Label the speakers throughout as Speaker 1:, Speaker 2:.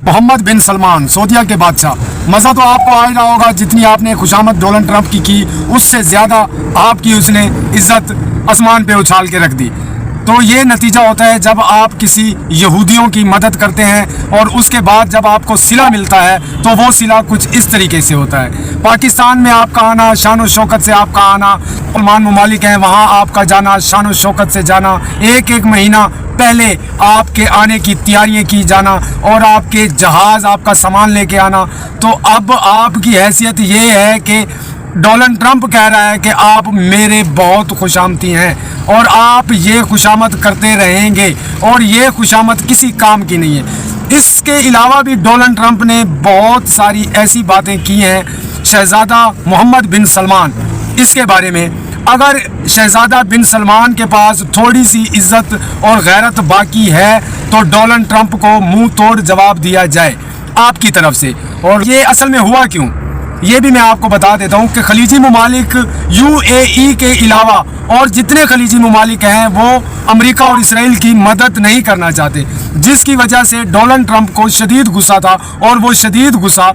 Speaker 1: मोहम्मद बिन सलमान सऊदीया के बादशाह, मज़ा तो आपको आ ही रहा होगा। जितनी आपने खुशामद डोनाल्ड ट्रंप की उससे ज़्यादा आपकी उसने इज्जत आसमान पे उछाल के रख दी। तो ये नतीजा होता है जब आप किसी यहूदियों की मदद करते हैं और उसके बाद जब आपको सिला मिलता है तो वो सिला कुछ इस तरीके से होता है। पाकिस्तान में आपका आना, शान व शौकत से आपका आना, मुसलमान ममालिक हैं वहाँ आपका जाना, शान व शौकत से जाना, एक एक महीना पहले आपके आने की तैयारियां की जाना और आपके जहाज़ आपका सामान लेके आना। तो अब आपकी हैसियत ये है कि डोनाल्ड ट्रंप कह रहा है कि आप मेरे बहुत खुशामती हैं और आप ये खुशामद करते रहेंगे और ये खुशामद किसी काम की नहीं है। इसके अलावा भी डोनाल्ड ट्रंप ने बहुत सारी ऐसी बातें की हैं। शहज़ादा मोहम्मद बिन सलमान, इसके बारे में अगर शहज़ादा बिन सलमान के पास थोड़ी सी इज्जत और गैरत बाकी है तो डोनाल्ड ट्रंप को मुंह तोड़ जवाब दिया जाए आपकी तरफ से। और ये असल में हुआ क्यों, ये भी मैं आपको बता देता हूँ कि खलीजी ममालिक UAE के अलावा और जितने खलीजी ममालिक हैं वो अमेरिका और इसराइल की मदद नहीं करना चाहते, जिसकी वजह से डोनाल्ड ट्रंप को शदीद गुस्सा था और वो शदीद गुस्सा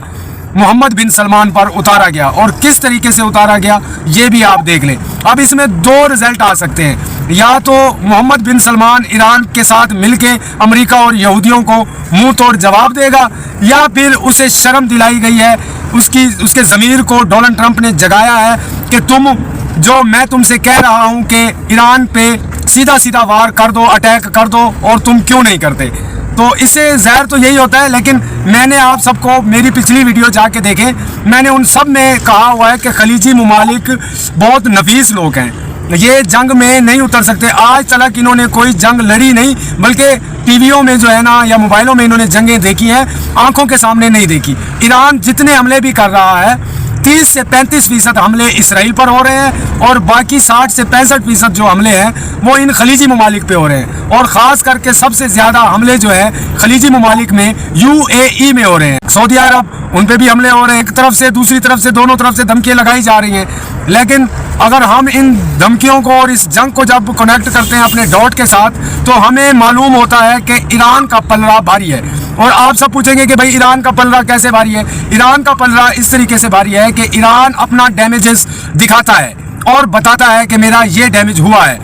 Speaker 1: मोहम्मद बिन सलमान पर उतारा गया। और किस तरीके से उतारा गया ये भी आप देख लें। अब इसमें दो रिजल्ट आ सकते हैं, या तो मोहम्मद बिन सलमान ईरान के साथ मिलके अमेरिका और यहूदियों को मुंह तोड़ जवाब देगा, या फिर उसे शर्म दिलाई गई है, उसके ज़मीर को डोनाल्ड ट्रंप ने जगाया है कि तुम जो मैं तुमसे कह रहा हूँ कि ईरान पे सीधा सीधा वार कर दो, अटैक कर दो, और तुम क्यों नहीं करते। तो इससे ज़ाहिर तो यही होता है। लेकिन मैंने आप सबको मेरी पिछली वीडियो जाके देखें, मैंने उन सब में कहा हुआ है कि खलीजी ममालिक बहुत नफीस लोग हैं, ये जंग में नहीं उतर सकते। आज तक इन्होंने कोई जंग लड़ी नहीं, बल्कि टीवियों में जो है ना या मोबाइलों में इन्होंने जंगें देखी हैं, आंखों के सामने नहीं देखी। ईरान जितने हमले भी कर रहा है 30 से 35% हमले इसराइल पर हो रहे हैं और बाकी 60 से 65% जो हमले हैं वो इन खलीजी ममालिक पे हो रहे हैं। और ख़ास करके सबसे ज़्यादा हमले जो है खलीजी ममालिक में UAE में हो रहे हैं। सऊदी अरब, उन पे भी हमले हो रहे हैं, एक तरफ से दूसरी तरफ से, दोनों तरफ से धमकियाँ लगाई जा रही हैं। लेकिन अगर हम इन धमकियों को और इस जंग को जब कनेक्ट करते हैं अपने डॉट के साथ तो हमें मालूम होता है कि ईरान का पलड़ा भारी है। और आप सब पूछेंगे कि भाई ईरान का पलड़ा कैसे भारी है। ईरान का पलड़ा इस तरीके से भारी है कि ईरान अपना डैमेजेस दिखाता है और बताता है कि मेरा ये डैमेज हुआ है,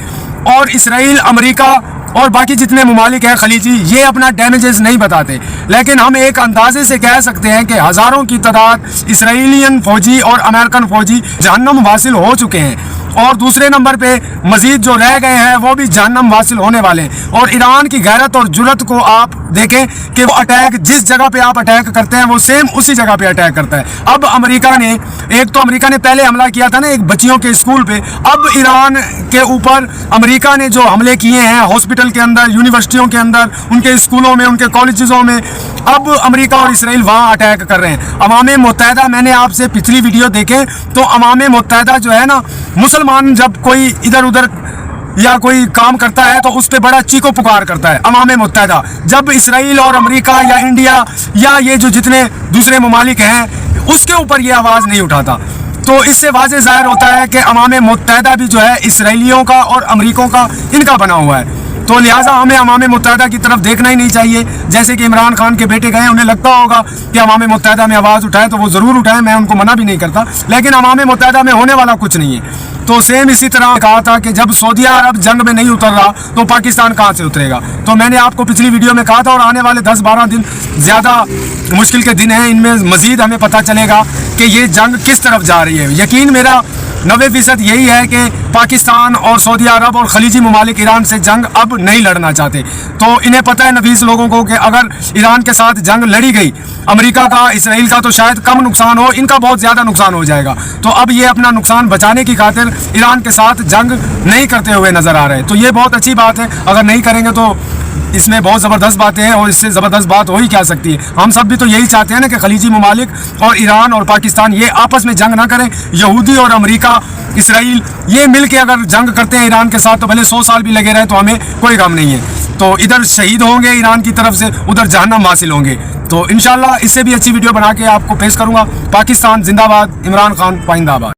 Speaker 1: और इसराइल, अमेरिका और बाकी जितने ममालिक हैं खलीजी ये अपना डैमेजेस नहीं बताते। लेकिन हम एक अंदाजे से कह सकते हैं कि हज़ारों की तादाद इसराइलियन फ़ौजी और अमेरिकन फ़ौजी जहन्नम वासिल हो चुके हैं, और दूसरे नंबर पे मज़ीद जो रह गए हैं वो भी जहन्नम वासिल होने वाले हैं। और ईरान की गैरत और जुर्रत को आप देखें कि वो अटैक जिस जगह पे आप अटैक करते हैं वो सेम उसी जगह पे अटैक करता है। अब अमेरिका ने अमेरिका ने पहले हमला किया था ना एक बच्चियों के स्कूल पे, अब ईरान के ऊपर अमेरिका ने जो हमले किए हैं हॉस्पिटल के अंदर, यूनिवर्सिटियों के अंदर, उनके स्कूलों में, उनके कॉलेजों में, अब अमेरिका और इसराइल वहाँ अटैक कर रहे हैं। अवाम मुत्तहिदा, मैंने आपसे पिछली वीडियो देखे तो अवाम मुत्तहिदा जो है ना, मुसलमान जब कोई इधर उधर या कोई काम करता है तो उस पर बड़ा चीखो पुकार करता है अवाम मुत्तहिदा। जब इसराइल और अमेरिका या इंडिया या ये जो जितने दूसरे ममालिक हैं उसके ऊपर ये आवाज़ नहीं उठाता, तो इससे वाज़ेह ज़ाहिर होता है कि अवाम मुत्तहिदा भी जो है इसराइलियों का और अमेरिकों का इनका बना हुआ है। तो लिहाजा हमें अवाम मुत्तहिदा की तरफ देखना ही नहीं चाहिए। जैसे कि इमरान खान के बेटे गए, उन्हें लगता होगा कि अवाम मुत्तहिदा में आवाज़ उठाए तो वो ज़रूर उठाएं, मैं उनको मना भी नहीं करता, लेकिन अवाम मुत्तहिदा में होने वाला कुछ नहीं है। तो सेम इसी तरह कहा था कि जब सऊदी अरब जंग में नहीं उतर रहा तो पाकिस्तान कहाँ से उतरेगा। तो मैंने आपको पिछली वीडियो में कहा था, और आने वाले 10-12 दिन ज़्यादा मुश्किल के दिन हैं, इनमें मज़ीद हमें पता चलेगा कि ये जंग किस तरफ जा रही है। यकीन मेरा 90% यही है कि पाकिस्तान और सऊदी अरब और खलीजी ममालिक ईरान से जंग अब नहीं लड़ना चाहते। तो इन्हें पता है नफीस लोगों को कि अगर ईरान के साथ जंग लड़ी गई, अमेरिका का, इसराइल का तो शायद कम नुकसान हो, इनका बहुत ज़्यादा नुकसान हो जाएगा। तो अब ये अपना नुकसान बचाने की खातिर ईरान के साथ जंग नहीं करते हुए नज़र आ रहे हैं। तो ये बहुत अच्छी बात है, अगर नहीं करेंगे तो इसमें बहुत ज़बरदस्त बातें हैं, और इससे ज़बरदस्त बात हो ही क्या सकती है। हम सब भी तो यही चाहते हैं ना कि खलीजी ममालिक और ईरान और पाकिस्तान ये आपस में जंग ना करें। यहूदी और अमेरिका, इसराइल ये मिल के अगर जंग करते हैं ईरान के साथ तो भले 100 साल भी लगे रहे तो हमें कोई गम नहीं है। तो इधर शहीद होंगे ईरान की तरफ से, उधर जहन्नम हासिल होंगे। तो इंशाल्लाह इससे भी अच्छी वीडियो बना के आपको पेश करूँगा। पाकिस्तान जिंदाबाद, इमरान खान पाइंदाबाद।